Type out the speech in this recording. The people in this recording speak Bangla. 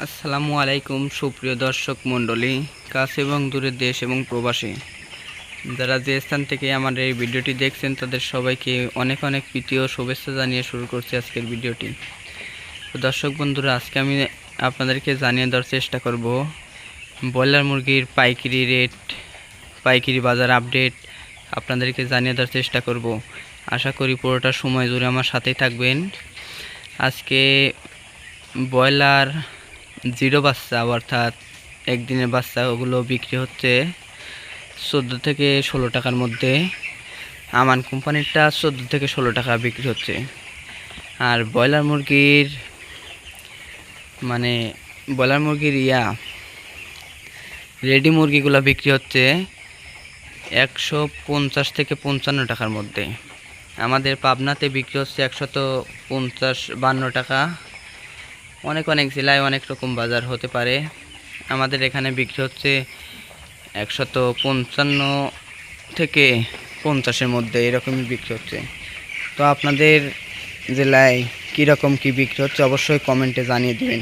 আসসালামু আলাইকুম সুপ্রিয় দর্শক মণ্ডলী, কাছে এবং দূরের দেশ এবং প্রবাসী যারা যে স্থান থেকে আমার এই ভিডিওটি দেখছেন তাদের সবাইকে অনেক অনেক প্রীতি ও শুভেচ্ছা জানিয়ে শুরু করছি আজকের ভিডিওটি। তো দর্শক বন্ধুরা, আজকে আমি আপনাদেরকে জানিয়ে দেওয়ার চেষ্টা করব ব্রয়লার মুরগির পাইকারি রেট, পাইকারি বাজার আপডেট আপনাদেরকে জানিয়ে দেওয়ার চেষ্টা করব। আশা করি পুরোটা সময় জুড়ে আমার সাথেই থাকবেন। আজকে ব্রয়লার জিরো বাচ্চা অর্থাৎ একদিনের বাচ্চা ওগুলো বিক্রি হচ্ছে 14 থেকে 16 টাকার মধ্যে। আমান কোম্পানিরটা 14 থেকে 16 টাকা বিক্রি হচ্ছে। আর ব্রয়লার মুরগির রেডি মুরগিগুলো বিক্রি হচ্ছে 150 থেকে 55 টাকার মধ্যে। আমাদের পাবনাতে বিক্রি হচ্ছে 150-52 টাকা। অনেক অনেক জেলায় অনেক রকম বাজার হতে পারে। আমাদের এখানে বিক্রি হচ্ছে 155 থেকে 50-এর মধ্যে, এরকমই বিক্রি হচ্ছে। তো আপনাদের জেলায় কীরকম কী বিক্রি হচ্ছে অবশ্যই কমেন্টে জানিয়ে দেবেন।